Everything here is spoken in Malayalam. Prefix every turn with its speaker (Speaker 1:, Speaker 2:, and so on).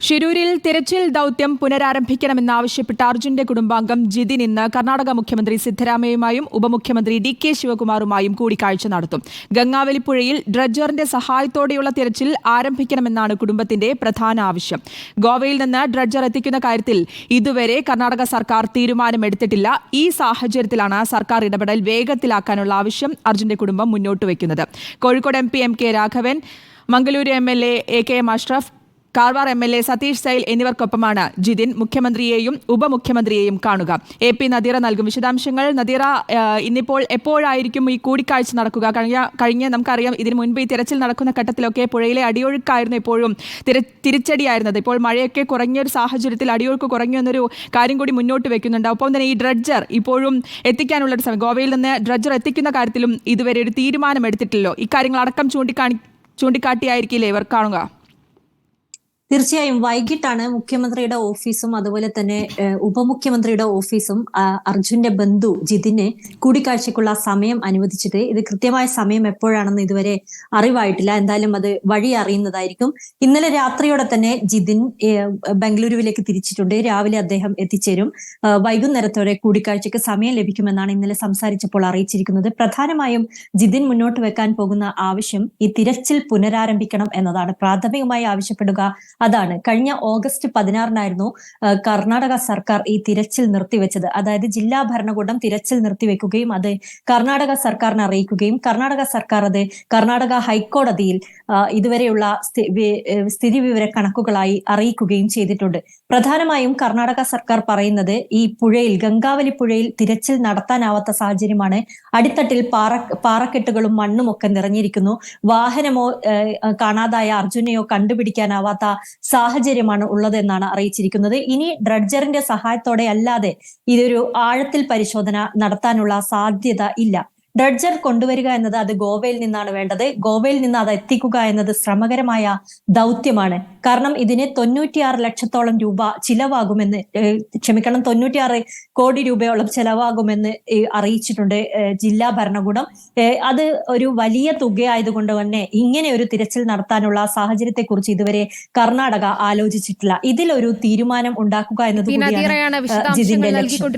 Speaker 1: ഷിരൂരിൽ തിരച്ചിൽ ദൌത്യം പുനരാരംഭിക്കണമെന്നാവശ്യപ്പെട്ട അർജുന്റെ കുടുംബാംഗം ജിതിൻ ഇന്ന് കർണാടക മുഖ്യമന്ത്രി സിദ്ധരാമയ്യയുമായും ഉപമുഖ്യമന്ത്രി ഡി.കെ. ശിവകുമാറുമായും കൂടിക്കാഴ്ച നടത്തും. ഗംഗാവലിപ്പുഴയിൽ ഡ്രഡ്ജറിന്റെ സഹായത്തോടെയുള്ള തിരച്ചിൽ ആരംഭിക്കണമെന്നാണ് കുടുംബത്തിന്റെ പ്രധാന ആവശ്യം. ഗോവയിൽ നിന്ന് ഡ്രഡ്ജർ എത്തിക്കുന്ന കാര്യത്തിൽ ഇതുവരെ കർണാടക സർക്കാർ തീരുമാനമെടുത്തിട്ടില്ല. ഈ സാഹചര്യത്തിലാണ് സർക്കാർ ഇടപെടൽ വേഗത്തിലാക്കാനുള്ള ആവശ്യം അർജുന്റെ കുടുംബം മുന്നോട്ട് വയ്ക്കുന്നത്. Kozhikode MP. MK. Raghavan, Mangaluru MLA. AKM. Ashraf, Karwar MLA. Satish Sail എന്നിവർക്കൊപ്പമാണ് ജിതിൻ മുഖ്യമന്ത്രിയെയും ഉപമുഖ്യമന്ത്രിയെയും കാണുക. എ.പി. നദീറ നൽകും വിശദാംശങ്ങൾ. നദീറ, ഇന്നിപ്പോൾ എപ്പോഴായിരിക്കും ഈ കൂടിക്കാഴ്ച നടക്കുക? കഴിഞ്ഞ നമുക്കറിയാം, ഇതിനു മുൻപ് ഈ തിരച്ചിൽ നടക്കുന്ന ഘട്ടത്തിലൊക്കെ പുഴയിലെ അടിയൊഴുക്കായിരുന്നു എപ്പോഴും തിരിച്ചടിയായിരുന്നത്. ഇപ്പോൾ മഴയൊക്കെ കുറഞ്ഞൊരു സാഹചര്യത്തിൽ അടിയൊഴുക്ക് കുറഞ്ഞു എന്നൊരു കാര്യം കൂടി മുന്നോട്ട് വെക്കുന്നുണ്ട്. ഒപ്പം തന്നെ ഈ ഡ്രഡ്ജർ ഇപ്പോഴും എത്തിക്കാനുള്ളൊരു സമയം, ഗോവയിൽ നിന്ന് ഡ്രഡ്ജർ എത്തിക്കുന്ന കാര്യത്തിലും ഇതുവരെ ഒരു തീരുമാനം എടുത്തിട്ടില്ലല്ലോ. ഇക്കാര്യങ്ങളടക്കം ചൂണ്ടിക്കാട്ടിയായിരിക്കില്ലേ ഇവർ കാണുക?
Speaker 2: തീർച്ചയായും വൈകിട്ടാണ് മുഖ്യമന്ത്രിയുടെ ഓഫീസും അതുപോലെ തന്നെ ഉപമുഖ്യമന്ത്രിയുടെ ഓഫീസും അർജുന്റെ ബന്ധു ജിതിന് കൂടിക്കാഴ്ചയ്ക്കുള്ള സമയം അനുവദിച്ചത്. ഇത് കൃത്യമായ സമയം എപ്പോഴാണെന്ന് ഇതുവരെ അറിവായിട്ടില്ല. എന്തായാലും അത് വഴി അറിയുന്നതായിരിക്കും. ഇന്നലെ രാത്രിയോടെ തന്നെ ജിതിൻ ബംഗളൂരുവിലേക്ക് തിരിച്ചിട്ടുണ്ട്. രാവിലെ അദ്ദേഹം എത്തിച്ചേരും. വൈകുന്നേരത്തോടെ കൂടിക്കാഴ്ചയ്ക്ക് സമയം ലഭിക്കുമെന്നാണ് ഇന്നലെ സംസാരിച്ചപ്പോൾ അറിയിച്ചിരിക്കുന്നത്. പ്രധാനമായും ജിതിൻ മുന്നോട്ട് വെക്കാൻ പോകുന്ന ആവശ്യം ഈ തിരച്ചിൽ പുനരാരംഭിക്കണം എന്നതാണ്. പ്രാഥമികമായി ആവശ്യപ്പെടുക അതാണ്. കഴിഞ്ഞ ഓഗസ്റ്റ് 16 കർണാടക സർക്കാർ ഈ തിരച്ചിൽ നിർത്തിവെച്ചത്. അതായത് ജില്ലാ ഭരണകൂടം തിരച്ചിൽ നിർത്തിവെക്കുകയും അത് കർണാടക സർക്കാരിനെ അറിയിക്കുകയും കർണാടക സർക്കാർ അത് കർണാടക ഹൈക്കോടതിയിൽ ഇതുവരെയുള്ള സ്ഥിതിവിവര കണക്കുകളായി അറിയിക്കുകയും ചെയ്തിട്ടുണ്ട്. പ്രധാനമായും കർണാടക സർക്കാർ പറയുന്നത് ഈ പുഴയിൽ, ഗംഗാവലി പുഴയിൽ തിരച്ചിൽ നടത്താനാവാത്ത സാഹചര്യമാണ്. അടിത്തട്ടിൽ പാറക്കെട്ടുകളും മണ്ണും ഒക്കെ നിറഞ്ഞിരിക്കുന്നു. വാഹനമോ കാണാതായ അർജുനെയോ കണ്ടുപിടിക്കാനാവാത്ത സാഹചര്യമാണ് ഉള്ളതെന്നാണ് അറിയിച്ചിരിക്കുന്നത്. ഇനി ഡ്രഡ്ജറിന്റെ സഹായത്തോടെ അല്ലാതെ ഇതൊരു ആഴത്തിൽ പരിശോധന നടത്താനുള്ള സാധ്യത ഇല്ല. ഡ്രഡ്ജർ കൊണ്ടുവരിക എന്നത് അത് ഗോവയിൽ നിന്നാണ് വേണ്ടത്. ഗോവയിൽ നിന്ന് അത് എത്തിക്കുക എന്നത് ശ്രമകരമായ ദൗത്യമാണ്. കാരണം ഇതിന് 96 ലക്ഷത്തോളം രൂപ ചിലവാകുമെന്ന് 96 കോടി രൂപയോളം ചെലവാകുമെന്ന് അറിയിച്ചിട്ടുണ്ട് ജില്ലാ ഭരണകൂടം. അത് ഒരു വലിയ തുകയായതുകൊണ്ട് തന്നെ ഇങ്ങനെ ഒരു തിരച്ചിൽ നടത്താനുള്ള സാഹചര്യത്തെ കുറിച്ച് ഇതുവരെ കർണാടക ആലോചിച്ചിട്ടില്ല. ഇതിലൊരു തീരുമാനം ഉണ്ടാക്കുക എന്നത് കൂടിയാണ് ജിതിന്റെ ലക്ഷ്യം.